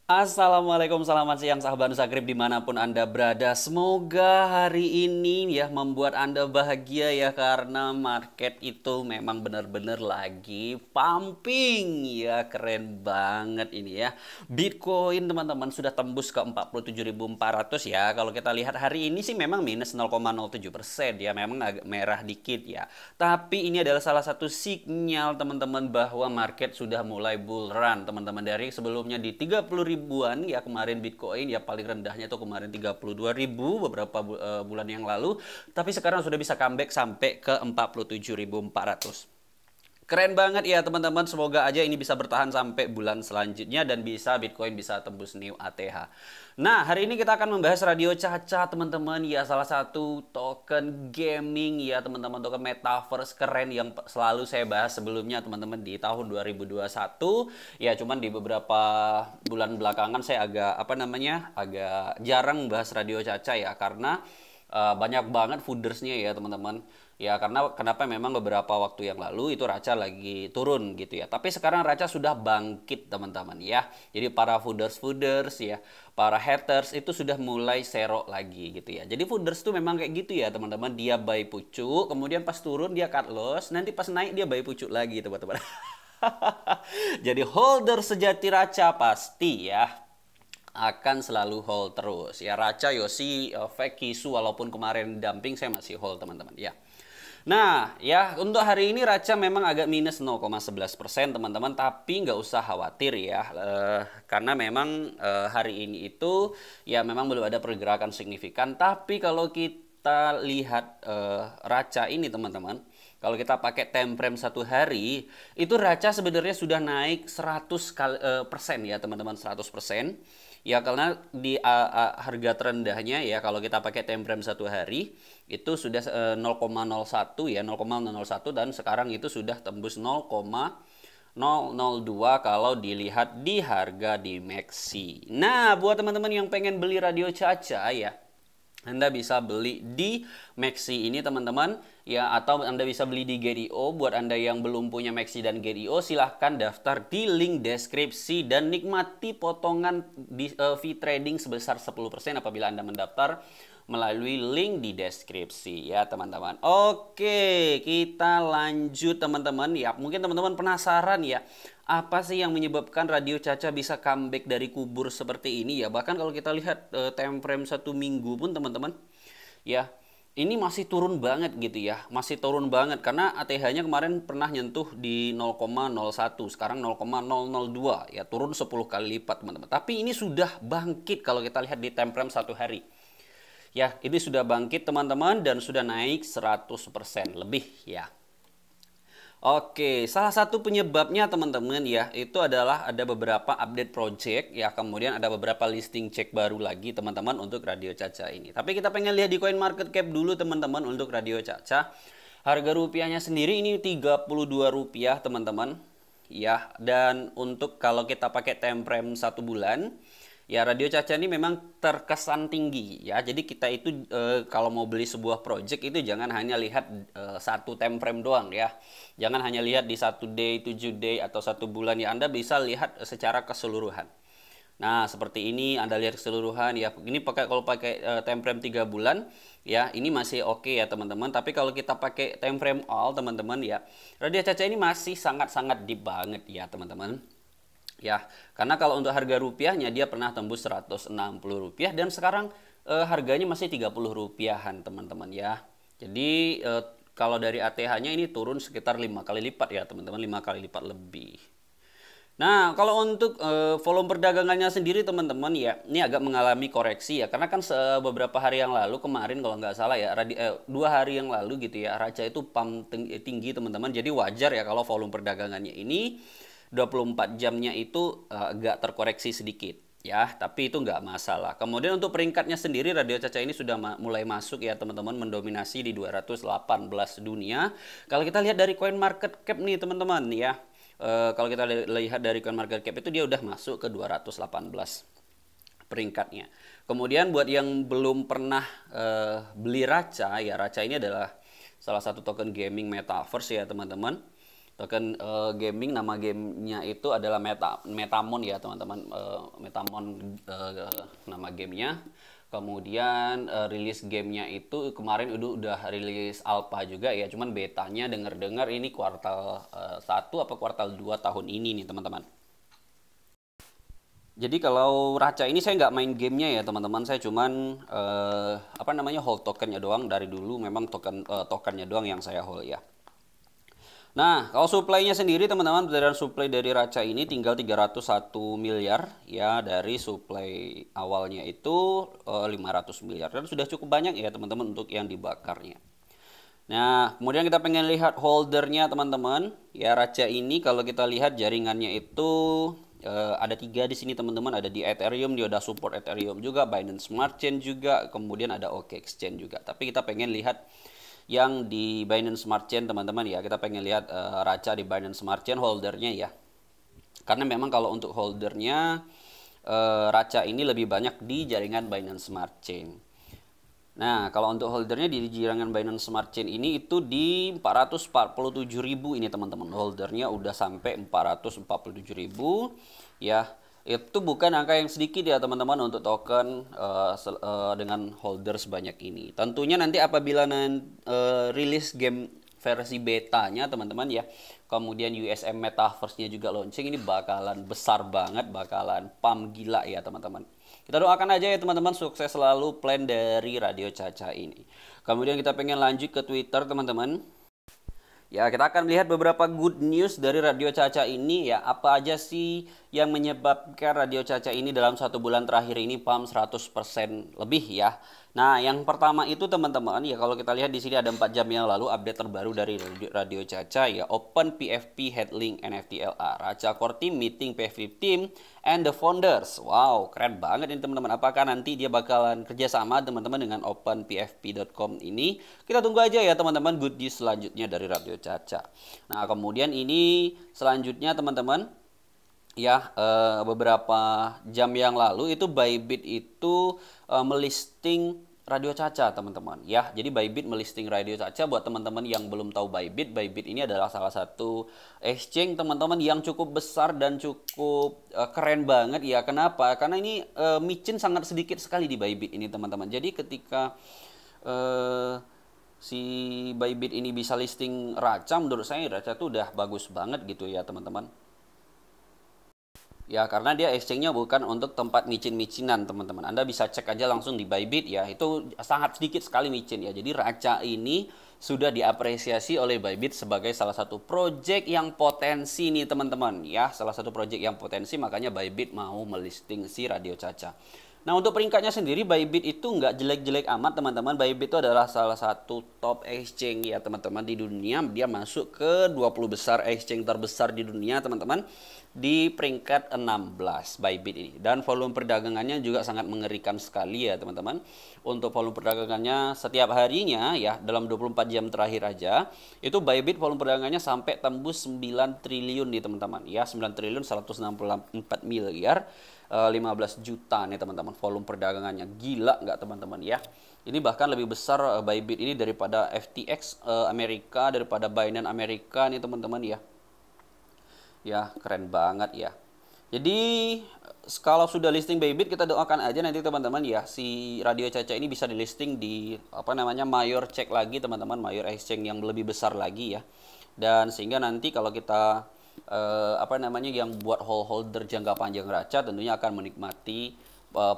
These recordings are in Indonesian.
Assalamualaikum, selamat siang sahabat Nusagrip dimanapun Anda berada. Semoga hari ini ya membuat Anda bahagia ya karena market itu memang benar-benar lagi pumping ya, keren banget ini ya. Bitcoin teman-teman sudah tembus ke 47.400 ya. Kalau kita lihat hari ini sih memang minus 0,07% ya, memang agak merah dikit ya. Tapi ini adalah salah satu sinyal teman-teman bahwa market sudah mulai bull run teman-teman. Dari sebelumnya di 30 ribuan ya kemarin Bitcoin ya, paling rendahnya itu kemarin 32 ribu beberapa bulan yang lalu, tapi sekarang sudah bisa comeback sampai ke 47.400. Keren banget ya teman-teman, semoga aja ini bisa bertahan sampai bulan selanjutnya dan bisa Bitcoin bisa tembus new ATH. Nah, hari ini kita akan membahas Radio Caca teman-teman ya, salah satu token gaming ya teman-teman, token metaverse keren yang selalu saya bahas sebelumnya teman-teman di tahun 2021. Ya, cuman di beberapa bulan belakangan saya agak jarang membahas Radio Caca ya, karena banyak banget foodersnya ya teman-teman ya, karena kenapa, memang beberapa waktu yang lalu itu Raca lagi turun gitu ya, tapi sekarang Raca sudah bangkit teman-teman ya. Jadi para fooders ya, para haters itu sudah mulai serok lagi gitu ya. Jadi fooders tuh memang kayak gitu ya teman-teman, dia buy pucuk, kemudian pas turun dia cut loss, nanti pas naik dia buy pucuk lagi teman-teman. Jadi holder sejati Raca pasti ya akan selalu hold terus ya. Raca, Yosi, Feki, Su, walaupun kemarin dumping saya masih hold teman-teman ya. Nah ya, untuk hari ini Raca memang agak minus 0,11% teman-teman, tapi nggak usah khawatir ya, karena memang hari ini itu ya memang belum ada pergerakan signifikan. Tapi kalau kita lihat Raca ini teman-teman, kalau kita pakai time frame satu hari, itu Raca sebenarnya sudah naik 100% ya teman-teman, 100%. Ya karena di harga terendahnya ya, kalau kita pakai time frame satu hari itu sudah 0,01 ya, 0,001, dan sekarang itu sudah tembus 0,002 kalau dilihat di harga di Maxi. Nah, buat teman-teman yang pengen beli Radio Caca ya, Anda bisa beli di Maxi ini teman-teman ya, atau Anda bisa beli di GetIO. Buat Anda yang belum punya Maxi dan GetIO, silahkan daftar di link deskripsi dan nikmati potongan di fee trading sebesar 10% apabila Anda mendaftar melalui link di deskripsi ya teman-teman. Oke, kita lanjut teman-teman ya. Mungkin teman-teman penasaran ya, apa sih yang menyebabkan Radio Caca bisa comeback dari kubur seperti ini ya. Bahkan kalau kita lihat time frame satu minggu pun teman-teman ya, ini masih turun banget gitu ya, masih turun banget, karena ATH-nya kemarin pernah nyentuh di 0,01, sekarang 0,002 ya, turun 10 kali lipat teman-teman. Tapi ini sudah bangkit kalau kita lihat di time frame satu hari. Ya, ini sudah bangkit teman-teman dan sudah naik 100% lebih ya. Oke, salah satu penyebabnya teman-teman ya, itu adalah ada beberapa update project ya, kemudian ada beberapa listing cek baru lagi teman-teman untuk Radio Caca ini. Tapi kita pengen lihat di coin market cap dulu teman-teman untuk Radio Caca. Harga rupiahnya sendiri ini Rp32 teman-teman. Ya, dan untuk kalau kita pakai time frame 1 bulan, ya Radio Caca ini memang terkesan tinggi ya. Jadi kita itu kalau mau beli sebuah project itu jangan hanya lihat satu time frame doang ya. Jangan hanya lihat di 1 day, 7 day atau 1 bulan ya. Anda bisa lihat secara keseluruhan. Nah, seperti ini Anda lihat keseluruhan ya. Ini kalau pakai time frame 3 bulan ya, ini masih oke ya teman-teman. Tapi kalau kita pakai time frame all teman-teman ya, Radio Caca ini masih sangat-sangat deep banget ya teman-teman. Ya, karena kalau untuk harga rupiahnya dia pernah tembus Rp160 dan sekarang harganya masih Rp30 teman-teman ya. Jadi kalau dari ATH-nya ini turun sekitar 5 kali lipat ya teman-teman, 5 kali lipat lebih. Nah, kalau untuk volume perdagangannya sendiri teman-teman ya, ini agak mengalami koreksi ya, karena kan beberapa hari yang lalu kemarin kalau nggak salah ya, 2 hari yang lalu gitu ya, Raca itu pump tinggi teman-teman. Jadi wajar ya kalau volume perdagangannya ini 24 jamnya itu agak terkoreksi sedikit ya, tapi itu nggak masalah. Kemudian untuk peringkatnya sendiri Radio Caca ini sudah mulai masuk ya teman-teman, mendominasi di 218 dunia. Kalau kita lihat dari coin market cap nih teman-teman ya, kalau kita lihat dari coin market cap itu dia udah masuk ke 218 peringkatnya. Kemudian buat yang belum pernah beli Raca ya, Raca ini adalah salah satu token gaming metaverse ya teman-teman. Token gaming, nama gamenya itu adalah Metamon ya teman-teman. Metamon nama gamenya. Kemudian rilis gamenya itu kemarin udah rilis alpha juga ya. Cuman betanya dengar-dengar ini kuartal 1 apa kuartal 2 tahun ini nih teman-teman. Jadi kalau Raca ini saya nggak main gamenya ya teman-teman, saya cuman hold tokennya doang. Dari dulu memang tokennya doang yang saya hold ya. Nah, kalau supply-nya sendiri teman-teman, besaran supply dari Raca ini tinggal 301 miliar ya, dari supply awalnya itu 500 miliar. Dan sudah cukup banyak ya teman-teman untuk yang dibakarnya. Nah, kemudian kita pengen lihat holdernya teman-teman. Ya, Raca ini kalau kita lihat jaringannya itu ada 3 di sini teman-teman. Ada di Ethereum, dia udah support Ethereum juga, Binance Smart Chain juga, kemudian ada OK Exchange juga. Tapi kita pengen lihat yang di Binance Smart Chain teman-teman ya. Kita pengen lihat Raca di Binance Smart Chain holdernya ya. Karena memang kalau untuk holdernya Raca ini lebih banyak di jaringan Binance Smart Chain. Nah, kalau untuk holdernya di jaringan Binance Smart Chain ini itu di 447.000 ini teman-teman. Holdernya udah sampai 447.000 ya. Itu bukan angka yang sedikit ya teman-teman untuk token dengan holder sebanyak ini. Tentunya nanti apabila rilis game versi betanya teman-teman ya, kemudian USM Metaverse-nya juga launching, ini bakalan besar banget, bakalan pump gila ya teman-teman. Kita doakan aja ya teman-teman, sukses selalu plan dari Radio Caca ini. Kemudian kita pengen lanjut ke Twitter teman-teman. Ya, kita akan melihat beberapa good news dari Radio Caca ini ya. Apa aja sih yang menyebabkan Radio Caca ini dalam 1 bulan terakhir ini pump 100% lebih ya. Nah, yang pertama itu teman-teman ya, kalau kita lihat di sini ada 4 jam yang lalu update terbaru dari Radio Caca ya. Open PFP Headlink NFT LR. Raca Core Team meeting PFP Team and the founders. Wow, keren banget ini teman-teman. Apakah nanti dia bakalan kerjasama teman-teman dengan openpfp.com ini? Kita tunggu aja ya teman-teman good news selanjutnya dari Radio Caca. Nah, kemudian ini selanjutnya teman-teman ya, beberapa jam yang lalu itu Bybit itu melisting Radio Caca teman-teman ya. Jadi Bybit melisting Radio Caca. Buat teman-teman yang belum tahu Bybit, Bybit ini adalah salah satu exchange teman-teman yang cukup besar dan cukup keren banget ya. Kenapa? Karena ini micin sangat sedikit sekali di Bybit ini teman-teman. Jadi ketika si Bybit ini bisa listing Raca, menurut saya Raca itu udah bagus banget gitu ya teman-teman. Ya, karena dia exchange-nya bukan untuk tempat micin-micinan teman-teman. Anda bisa cek aja langsung di Bybit ya. Itu sangat sedikit sekali micin ya. Jadi Raca ini sudah diapresiasi oleh Bybit sebagai salah satu project yang potensi nih teman-teman ya. Salah satu project yang potensi, makanya Bybit mau melisting si Radio Caca. Nah, untuk peringkatnya sendiri Bybit itu nggak jelek-jelek amat teman-teman. Bybit itu adalah salah satu top exchange ya teman-teman di dunia. Dia masuk ke 20 besar exchange terbesar di dunia teman-teman. Di peringkat 16 Bybit ini. Dan volume perdagangannya juga sangat mengerikan sekali ya teman-teman. Untuk volume perdagangannya setiap harinya ya, dalam 24 jam terakhir aja, itu Bybit volume perdagangannya sampai tembus 9 triliun nih teman-teman. Ya, 9 triliun 164 miliar 15 juta nih teman-teman volume perdagangannya. Gila nggak teman-teman ya. Ini bahkan lebih besar Bybit ini daripada FTX Amerika, daripada Binance Amerika nih teman-teman ya. Ya, keren banget ya. Jadi kalau sudah listing Bybit, kita doakan aja nanti teman-teman ya, si Radio Caca ini bisa di listing di mayor check lagi teman-teman, mayor exchange yang lebih besar lagi ya. Dan sehingga nanti kalau kita yang buat holder jangka panjang Raca tentunya akan menikmati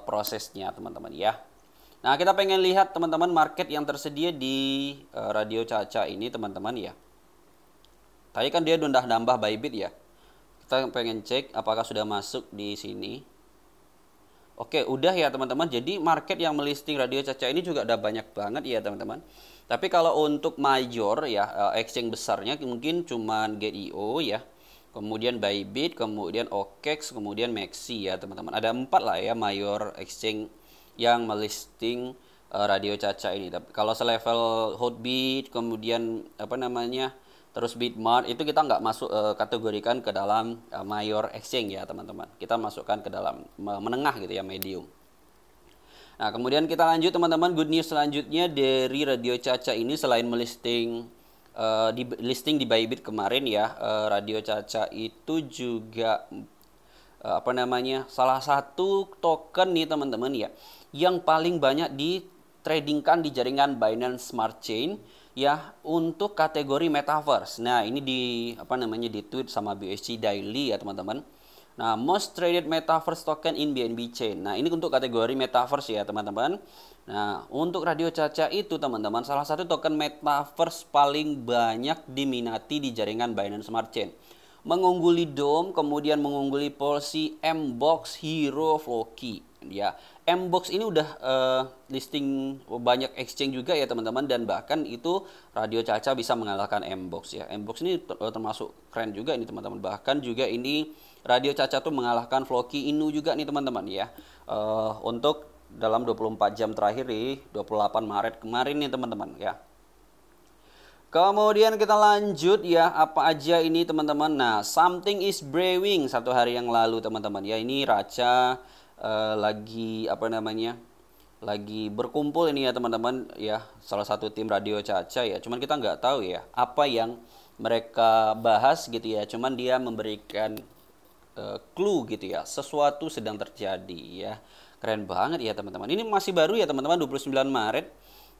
prosesnya teman-teman ya. Nah, kita pengen lihat teman-teman market yang tersedia di Radio Caca ini teman-teman ya. Tadi kan dia udah nambah Bybit ya. Kita pengen cek apakah sudah masuk di sini. Oke, udah ya teman-teman. Jadi market yang melisting Radio Caca ini juga udah banyak banget ya teman-teman. Tapi kalau untuk major ya, exchange besarnya mungkin cuman Get.io ya. Kemudian Bybit, kemudian OKEX, kemudian Maxi ya teman-teman. Ada 4 lah ya mayor exchange yang melisting Radio Caca ini. Tapi kalau selevel Hotbit, kemudian terus Bitmart itu kita nggak masuk kategorikan ke dalam mayor exchange ya teman-teman. Kita masukkan ke dalam menengah gitu ya, medium. Nah, kemudian kita lanjut teman-teman, good news selanjutnya dari Radio Caca ini selain melisting di listing di Bybit kemarin ya, Radio Caca itu juga apa namanya, salah satu token nih teman-teman ya yang paling banyak di tradingkan di jaringan Binance Smart Chain ya untuk kategori metaverse. Nah, ini di apa namanya, di tweet sama BSC Daily ya teman-teman. Nah, most traded metaverse token in BNB chain. Nah, ini untuk kategori metaverse ya teman-teman. Nah, untuk Radio Caca itu teman-teman, salah satu token metaverse paling banyak diminati di jaringan Binance Smart Chain. Mengungguli DOM, kemudian mengungguli Polsi, Mbox, Hero, Floki. Ya, Mbox ini udah listing banyak exchange juga ya teman-teman, dan bahkan itu Radio Caca bisa mengalahkan Mbox ya. Mbox ini termasuk keren juga ini teman-teman. Bahkan juga ini Radio Caca tuh mengalahkan Floki Inu juga nih teman-teman ya. Untuk dalam 24 jam terakhir di 28 Maret kemarin nih teman-teman ya. Kemudian kita lanjut ya, apa aja ini teman-teman. Nah, something is brewing satu hari yang lalu teman-teman ya. Ini Raca lagi apa namanya, lagi berkumpul ini ya teman-teman ya, salah satu tim Radio Caca ya. Cuman kita nggak tahu ya apa yang mereka bahas gitu ya. Cuman dia memberikan clue gitu ya, sesuatu sedang terjadi ya. Keren banget ya teman-teman. Ini masih baru ya teman-teman, 29 Maret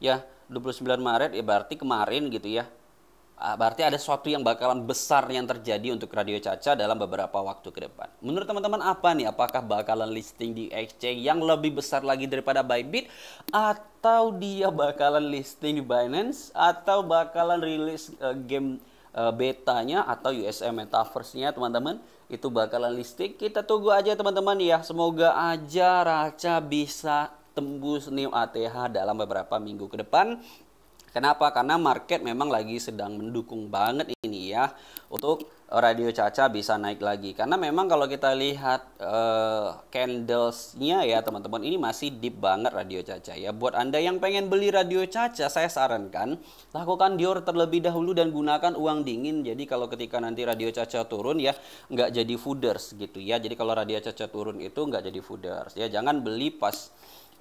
ya. 29 Maret ya, berarti kemarin gitu ya. Berarti ada sesuatu yang bakalan besar yang terjadi untuk Radio Caca dalam beberapa waktu ke depan. Menurut teman-teman apa nih? Apakah bakalan listing di exchange yang lebih besar lagi daripada Bybit, atau dia bakalan listing di Binance, atau bakalan rilis game betanya atau USM Metaverse-nya teman-teman, itu bakalan listing? Kita tunggu aja teman-teman ya. Semoga aja Raca bisa tembus new ATH dalam beberapa minggu ke depan. Kenapa? Karena market memang lagi sedang mendukung banget ini ya untuk Radio Caca bisa naik lagi. Karena memang kalau kita lihat candlesnya ya teman-teman, ini masih deep banget Radio Caca ya. Buat Anda yang pengen beli Radio Caca, saya sarankan lakukan Dior terlebih dahulu dan gunakan uang dingin. Jadi kalau ketika nanti Radio Caca turun ya, nggak jadi fooders gitu ya. Jadi kalau Radio Caca turun itu nggak jadi fooders ya. Jangan beli pas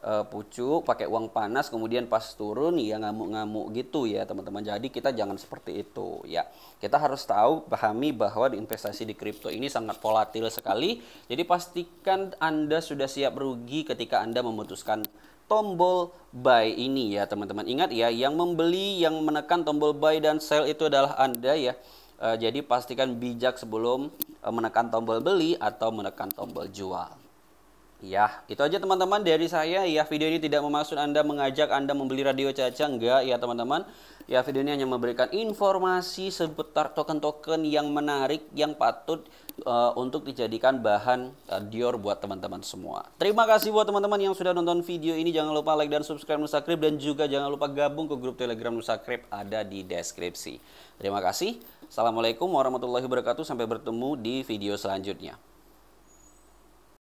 pucuk pakai uang panas, kemudian pas turun ya ngamuk-ngamuk gitu ya teman-teman. Jadi kita jangan seperti itu ya. Kita harus tahu, pahami bahwa investasi di kripto ini sangat volatil sekali. Jadi pastikan Anda sudah siap rugi ketika Anda memutuskan tombol buy ini ya teman-teman. Ingat ya, yang membeli, yang menekan tombol buy dan sell itu adalah Anda ya. Jadi pastikan bijak sebelum menekan tombol beli atau menekan tombol jual. Ya, itu aja teman-teman dari saya ya. Video ini tidak bermaksud mengajak Anda membeli Radio Caca, enggak ya teman-teman. Ya, video ini hanya memberikan informasi seputar token-token yang menarik, yang patut untuk dijadikan bahan Dior buat teman-teman semua. Terima kasih buat teman-teman yang sudah nonton video ini. Jangan lupa like dan subscribe Nusakrip, dan juga jangan lupa gabung ke grup Telegram Nusakrip, ada di deskripsi. Terima kasih. Assalamualaikum warahmatullahi wabarakatuh. Sampai bertemu di video selanjutnya.